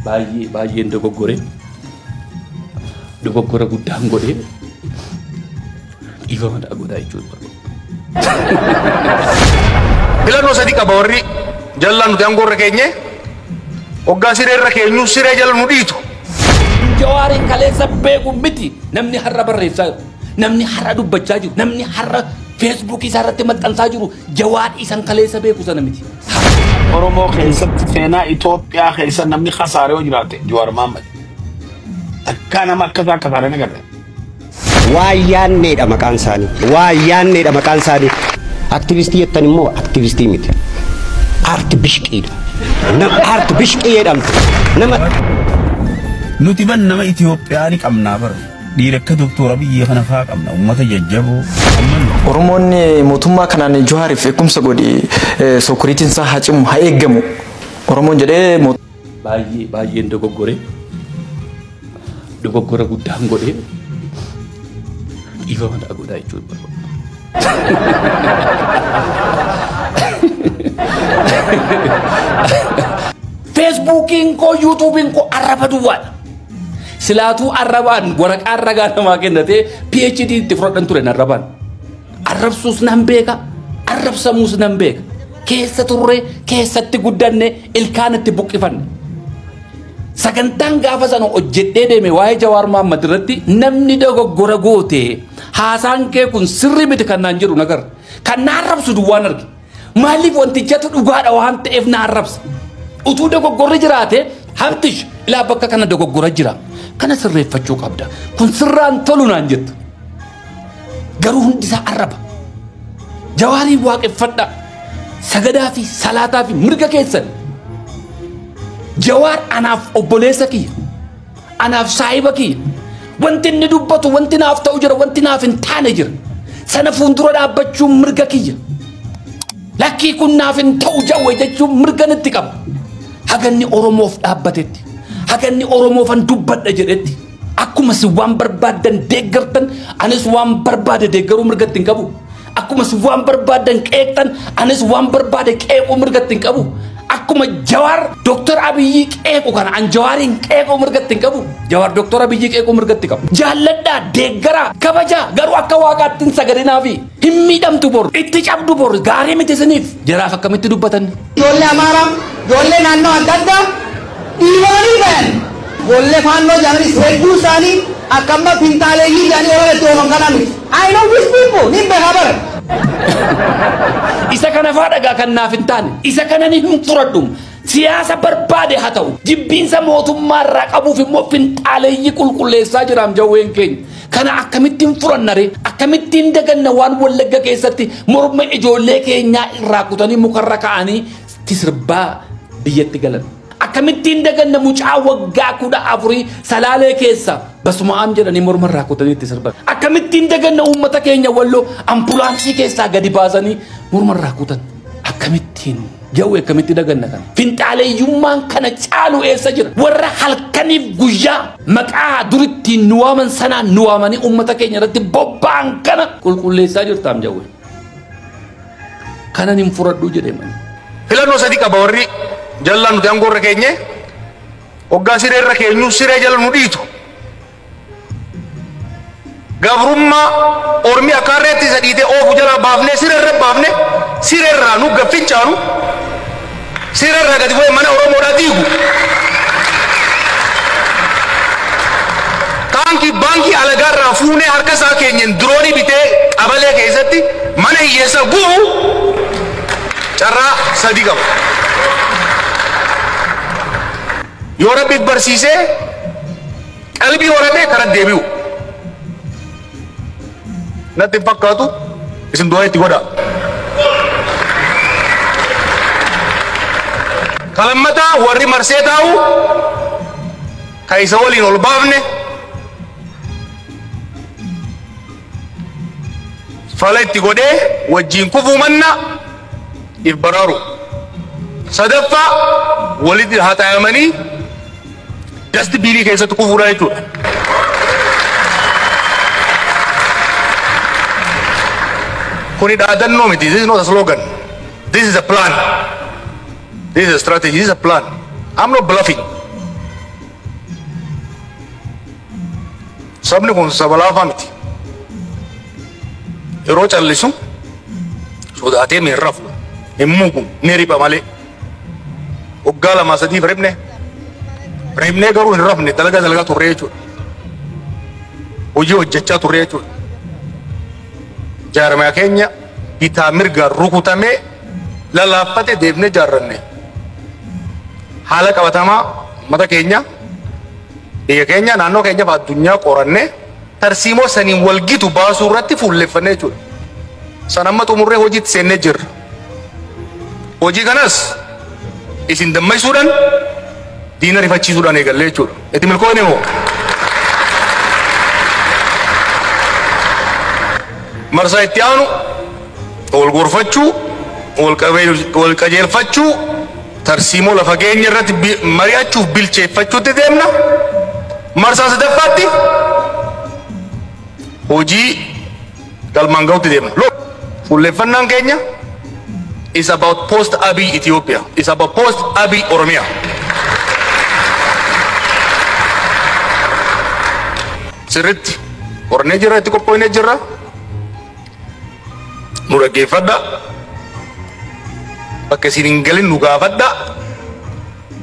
baay'een dogoggore dogoggora guddaan godhee dhiifama godhaa jechuudha. Filannoo sadii qaba warri jallaan nuti aangoorra keenye hoggaa sireerra keenyu siree jala nu dhiitu. Jawaariin kaleessa beeku miti namni har'a barreessaa jiru namni har'a dubbachaa jiru namni har'a Facebook isaarratti maxxansaa jiru Jawaar isan kaleessa beeku sana miti. Oromoo keessatti seenaa Itoophiyaa keessa namni khasaaree yoo jiraate Jawaar Mohaammed akka nama akkasaa khasaaree nagarre. Waayyaanneedha maqaan isaanii. Aktivistii jettan immoo aktivistii miti. Aarti bishqiidha. Nama aarti bishqii jedhamtu. Nuti ban nama Itoophiyaa ni qabnaa bara. Dhiira akka Doktor Abiyyi kana fa'aa qabna. Uummata jajjaboo. Oromoonni mootummaa kanaan Jawaariif eegumsa godhe sokoriitiin isaa haa cimu haa eeggamu. Oromoon jedhee baay'een dogoggore dogoggora guddaan godhee dhiifama godhaa jechuudha. Facebookiin koo YouTubein koo arraba duwwaadha. Silaatuu arrabaan waraqaa ragaa namaa kennatee PhD itti fudhadhan ture arrabaan. Arrabsuus nan beeka, arrabsamuus nan beeka. Keessa turre, keessatti guddanne, ilkaan itti buqqifanne. Sagantaan gaafa sana hojjedhee deeme waa'ee Jawaar Mohaammed irratti namni dogoggora goote haasaan kee kun sirrii miti kan naan jedhu nagar. Kan na arrabsu duwwaan arge. Maaliif wantichatu dhugaadha waan ta'eef na arrabsa. Utuu dogoggorri jiraate hamtish ilaa bakka kana dogoggora jira. Kana sirreeffachuu qabda. Kun sirraan tolu naan jettu. Garuu hundi isaa arraba. Jawaariin waaqeffadha. Sagadaa fi salaataa fi mirga keessan. Jawaar anaaf obboleessa kiyya. Anaaf saahiba kiyya. Wanti inni dubbatu wanti naaf ta'u jira wanti naaf hin taane jira. Sana fuuldura dhaabbachuun mirga kiyya. Lakkii kun naaf hin ta'u jawwe jechuun mirga natti qaba. Haganni Oromoof dhaabbatetti. Haganni Oromoofan dubbadha jedhetti. Akkuma si waan barbaadan deeggartan anis waan barbaade deeggaruu mirgatti hin qabu. Akkuma si waan barbaadan qeeqtan anis waan barbaade qeequu mirgatti hin qabu. Akkuma Jawaar Doktor Abiyyi qeequ kana an Jawaariin qeequu mirgatti hin qabu. Jawaar Doktor Abiyyi qeequu mirgatti qabu. Jaalladhaa deeggaraa kabaja garuu akka waaqaatti hin sagadinaa fi hin miidhamtu bor itti cabdu bor gaarii miti isiniif jaraaf akkamitti dubbatan. Ijoollee Amaaraa ijoollee naannoo adda addaa dhiironni ba'an ijoollee faannoo jedhanis hedduu isaanii akkamma fintaaleeyyii jedhanii warra itti ooman kana miti. I know these people ni beekaa bara. Isa kana faadhagaa kan naaf hin taane isa kana ni hin furadhu siyaasa barbaade haa ta'u jibbiinsa mootummaa irraa qabuuf immoo fintaaleeyyii qulqulleessaa jiraam jawween keenya kana akkamittiin furannare akkamittiin daganna waan Wallagga keessatti morma ijoollee keenyaa irraa kutanii mukarra ka'anii sirbaa biyyatti galan akkamittiin daganna mucaa waggaa 14 Salaalee keessa basuma jedhanii morma irraa kutanii itti sirban akkamittiin daganna uummata keenya Walloo ambulaansii keessaa gadi baasanii morma irraa kutan akkamittiin jawwe akkamitti daganna kana fintaaleeyyummaan kana caalu eessa jira warra halkaniif guyyaa maqaa durittiin nuwaaman sanaan nuwaamanii uummata keenya irratti bobba'an kana qulqulleessaa jirtaam jawwe kanan hin furadhu jedheman. Filannoo sadii qaba warri jallaan nuti aangoorra keenye hoggaa sireerra keenyu siree jala nu dhiitu. Gabrummaa Ormi akarreetti isa dhiitee oofu jala baafne sireerra baafne sireerraa nu gaffincaanu sireerraa gadi bu'ee mana Oromoodhaa diigu. Baankii alagaarraa fuunee harka isaa keenyaan diroonii bitee qabalee keessatti mana hiyyeessa gubu carraa sadii qaba. Yoo Rabbi barsiisee qalbii horatee karaa deebi'u. Natti fakkaatu isin du'a itti godha. Kalammata warri marsee taa'u kan isa waliin ol baafne fala itti godhee wajjin kufuu manna if baraaru. Sadaffaa walitti haxaayamanii dasti biilii keessatti kufuudha jechuudha. Kuni dhaadannoo miti. This is not a slogan. This is a plan. This is a strategy. This is a plan. I'm not bluffing. sabni kun sabalaafa miti yeroo callisu sodaatee miirrafu himmuuku ni riba malee waggaa lama sadiif ribnee garuu hin rafne dalagaa turre jechuudha hojii hojjechaa turre jechuudha jaarmaa keenya bitaa mirgaan rukutamee lalaaffate deebnee jaarranne haala qabatamaa mata keenya biyya keenya naannoo keenya fi addunyaa qorannee tarsiimoo saniin walgitu baasuu irratti fuulleffannee jechuudha. San amma xumurree hojiitti seennee jirra. Hojii kanas isin dammaysuudhaan diina rifachiisuudhaan eegallee jechuudha. Itti milkoofne moo? Marsaa itti aanu wal gorfachuu, wal qajeelfachuu, tarsiimoo lafa keenya irratti mari'achuuf bilcheeffachuutti deemna. Marsaa sadaffaatti hojii galmaan ga'utti deemna. Fuulleffannaan keenya is about post Abiy Ethiopia. Is about post Abiy Oromia. Sirriitti qorannee jirra, itti qophoofnee jirra. Nu dhaggeeffadha. Bakka isin hin galin nu gaafadha.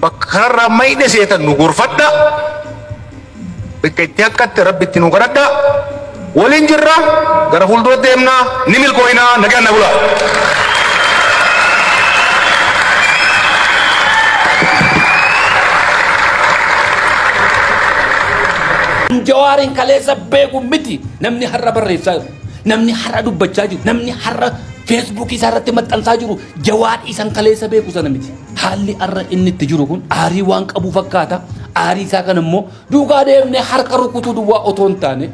Bakka kanarraa mayne seetan nu gorfadha. Bakka itti akkatti rabbi itti nu kadhadha. Waliin jirra gara fuulduratti deemnaa ni milkooyinaa nagaan na bulaa. Jawaarin kaleessa beeku miti namni har'a barreessaa jiru namni har'a dubbachaa jiru namni har'a Facebook isaarratti maxxansaa jiru Jawaar isan kaleessa beeku sana miti. Haalli har'a inni itti jiru kun aarii waan qabu fakkaata. Aarii isaa kan immoo duugaa deemnee harka rukutuu duwwaa otoo hin taane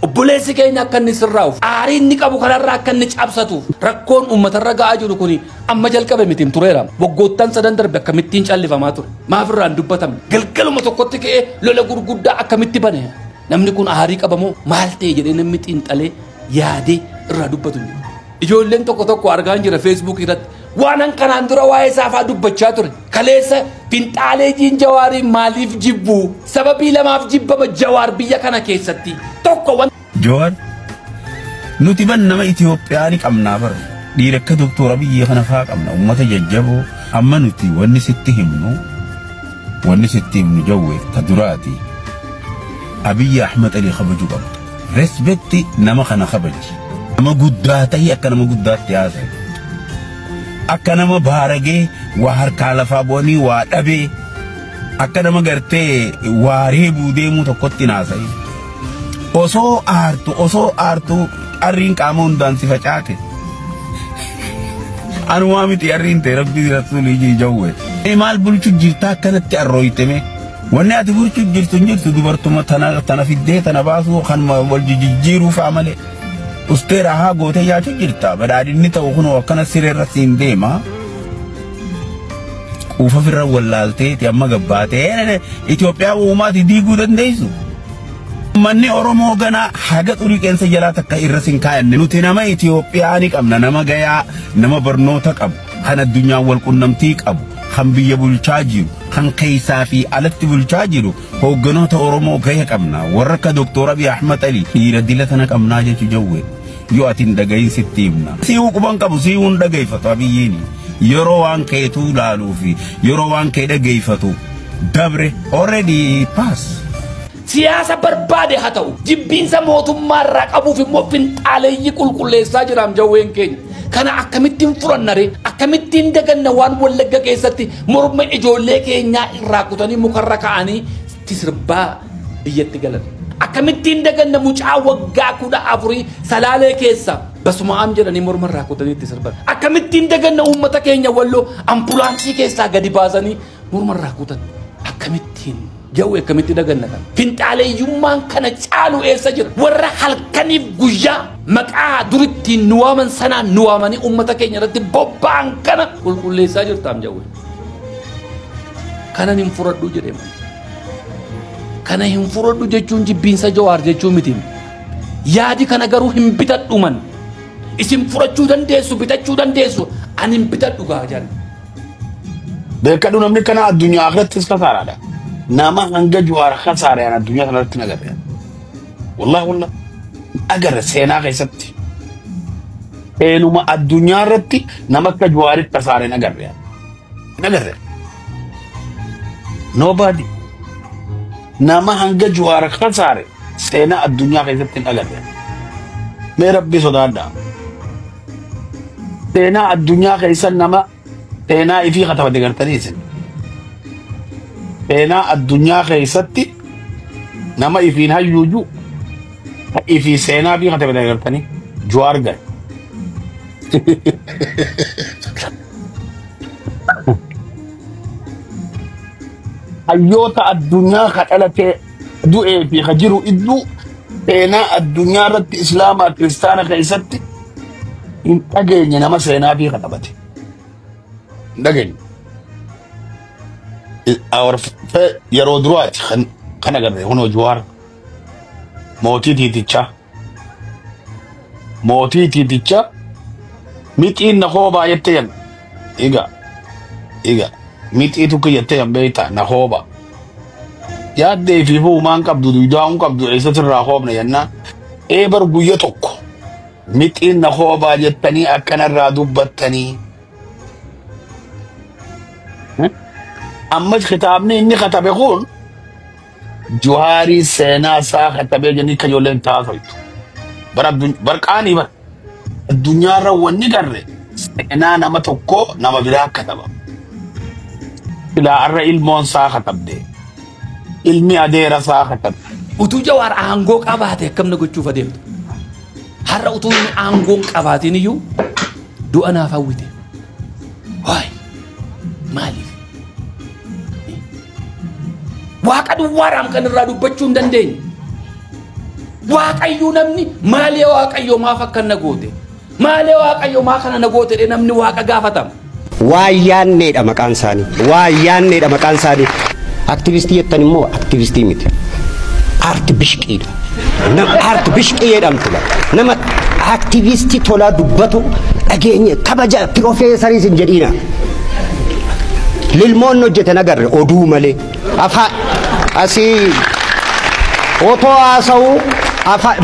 obboleessi keenya akka inni sirraa'uuf aarii inni qabu kanarraa akka inni cabsatuuf rakkoon uummatarra ga'aa jiru kuni amma jalqabe miti tureera. Waggoottan sadan darbe akkamittiin callifamaa ture maafirraan dubbatamne galgaluma tokkotti ka'ee lola gurguddaa akkamitti bane namni kun aarii qabamoo maal ta'e jedhee namni xiinxalee yaadee irraa dubbatu. Ijoolleen tokko argaa jira Facebook irratti waan kanaan dura waa'ee isaafaa dubbachaa ture kaleessa finxaaleejiin Jawaarii maaliif jibbu sababii lamaaf jibbama Jawaar biyya kana keessatti tokko Jawaar nuti ban nama Itoophiyaa qabnaa bara dhiira akka Doktor Abiy kana faa qabna uummata jajjaboo amma nuti wanni sitti himnu Jawwe ta duraati Abiy Ahmed Ali kabaju qaba respecti nama kana kabaji nama guddaa ta'e akka nama guddaatti haasa'e akka nama baaragee waa harkaa lafaa bu'anii waa dhabee akka nama gartee waa reebuu deemuu tokkotti haasa'e osoo aartu arriin qaama hundaan si facaate anumaa miti arriin ta'e rabbi rasuulii Jawwe maal bulchu jirta akkanatti arrooyteme wanni ati bulchu jirtu dubartuma tana fiddee tana baasuu kan wal jijjiiruu fa'a malee usteera haa gootee yaachuu jirta badhaadhinni ta'u kun akkana sireerra siin deema quufa firra wallaalteeti amma gabbaatee Itoophiyaa uumaati diiguu dandeessu. Manni Oromoo ganaa haga xurii qeensa jalaa takka irra sin kaayanne nuti nama Itoophiyaa ni qabna nama gayaa nama barnoota qabu kan addunyaan wal qunnamtii qabu kan biyya bulchaa jiru kan keessaa fi alatti bulchaa jiru hoogganoota Oromoo gaya qabna warra akka Doktor Abiy Ahmed Ali dhiira dila tana qabnaa jechuu Jawwe yoo atin dhagayin sitti himna si'uu quban qabu si'uun dhagayfatu Abiyyiini yeroo waan keetuu laaluu fi yeroo waan kee dhagayfatu dabre already pass. Siyaasa barbaade haa ta'u jibbiinsa mootummaarraa qabuuf immoo finxaaleeyyii qulqulleessaa jiraam Jawween keenya. Kana akkamittiin furannare akkamittiin daganna waan Wallagga keessatti morma ijoollee keenyaa irraa kutanii mukarra ka'anii sirbaa biyyatti galan. Akkamittiin daganna mucaa waggaa 14 Salaalee keessa basumaam jedhanii morma irraa kutanii itti sirban. Akkamittiin daganna uummata keenya Walloo ambulaansii keessaa gadi baasanii morma irraa kutan. Akkamittiin Jawwe akkamitti daganna kan finxaaleeyyummaan kana caalu eessa jira warra halkaniif guyyaa maqaa durittiin nuwaaman sanaan nuwaamanii uummata keenya irratti bobba'an kana qulqulleessaa jirtaam Jawwe. Kana hin furadhu jedhema. Kana hin furadhu jechuun jibbiinsa Jawaar jechuu miti. Yaadi kana garuu hin bitadhu man. Isin furachuu dandeessu bitachuu dandeessu ani hin bitadhu gaa jaan. Beekadhu namni kana addunyaa akhirattis kasaaraadha. Nama hanga Jawaar kasaaraan addunyaa kanarratti nagarre. والله أجر سينا غيستي إنما الدنيا رتي نمك جواري كسارة نجر يعني نجر nobody nama hanga juara khasare sena ad-dunya kaysatin agar ya me rabbi sodada sena ad-dunya kaysan nama sena ifi khataba digartani sen sena ad-dunya kaysatti nama ifin hayyuju ifi sena bi khataba digartani juar gar ayyota ad-dunya khatalate du'e fi khajiru iddu sena ad-dunya rat islama kristana kaysatti in agenya nama sena fi khatabati dagin our yaro druat khana garde hono juar moti titicha mitin na hoba yetten iga miti itu kayaknya yang beta na hoba ya deh vivo man kabdu doang kabdu esa terrahob na yanna bar guya tokko miti na hoba jettani akan radu battani amma khitab ne inni khatab yaqul juhari sena sa khatab jani kayolen taasaytu barqani bar dunya rawani garre sena nama tokko nama biraa kataba ila arra ilmoon saa khatabde ilmi adeera saa khatab utuu jawaar aangoo qabaate akkam na gochuuf adeemtu har'a utuu inni aangoo qabaatiin iyyuu du'a naaf hawwite waay maaliif waaqa duwwaaraam kan irraa dubbachuu hin dandeenye waaqayyuu namni maalee waaqayyoo maaf akkan na goote maalee waaqayyoo maa kana na goote dhe namni waaqa gaafatama Wayanneedha maqaan isaanii. Wayanneedha maqaan isaanii. Aktivistii jettan immoo aktivistii miti. Aarti bishqiidha. Nama aarti bishqii jedhamtudha. Nama aktivistii tolaa dubbatu dhageenya kabaja pirofeesariis hin jedhiina. Lilmoon hojjete nagarre oduu malee. Afaan asii otoo haasa'uu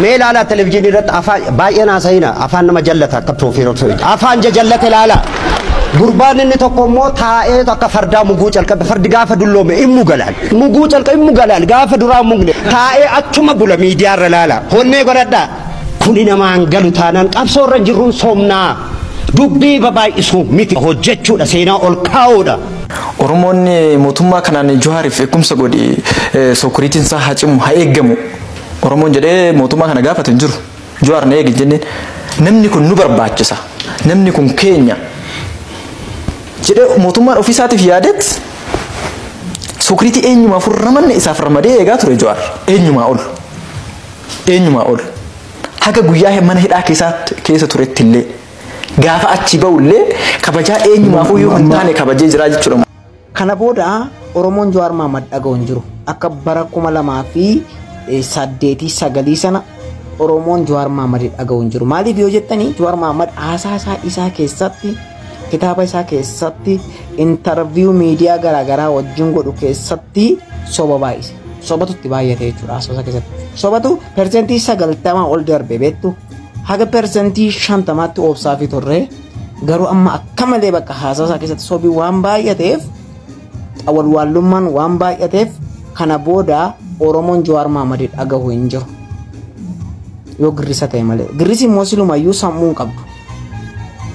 mee ilaalaa televizyiinii irratti afaan baay'een haasa'ina afaan nama jallata akka pirofeesariis. Afaan jallate ilaalaa. Gurbaan inni tokko immoo taa'ee akka fardaa muguu calqabe fardi gaafa dulloome immu galaan gaafa duraa mugne taa'ee achuma bula miidiyaa irra laala honnee godhadhaa kuni namaan galu taanaan qabsoo irra jirruun somnaa dubbii babaay'isuu miti hojjechuudha seenaa ol kaa'uudha. Oromoonni mootummaa kanaan Johaariif eegumsa godhi sokoriitiin isaa haa cimu haa eeggamu Oromoon jedhee mootummaa kana gaafatu hin jiru Johaar na eegi jenneen namni kun nu barbaachisa namni kun keenya. Jadi mootummaan ofiisaatiif yaadet sokoriitii eenyumaa furramanne isaaf ramadee eegaa ture Johaar eenyumaa ol haga guyyaa mana hidhaa keessa turetti illee gaafa achi ba'ullee kabajaa eenyumaaf yoo hin taane kabajee jira jechuudha. Kana booda Oromoon Johaar Mahammad dhaga'u hin jiru akka bara 2008 sana Oromoon Johaar Mahammad dhaga'u hin jiru maaliif yoo jettanii Johaar Mahammad haasaa isaa keessatti kitaaba isaa keessatti interview media garaagaraa wajjin godhu keessatti soba baay'ise sobatu itti baay'ate jechuudha asoosa keessatti sobatu persentii 90 ol darbe beektu haga persentii 50tti obsaa fi turre garuu amma akka malee bakka haasaa keessatti sobii waan baay'ateef awwaalummaan waan baay'ateef kana booda Oromoon Johaar Mahammad dhaga'u hin jiru yoo girrisa ta'e malee girrisi immoo silumayyuu sammuu qabdu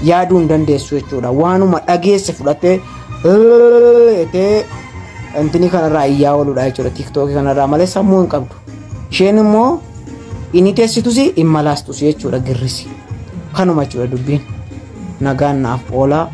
yaaduu dandeessu jechuudha waanuma dhageesse fudhatee antini kanarraa iyyaa ooludha jechuudha tiktookii kanarraa malee sammuu hin qabdu isheen immoo inni teessitus hin malaastus jechuudha girrisi kanuma jechuudha dubbiin nagaan naaf oolaa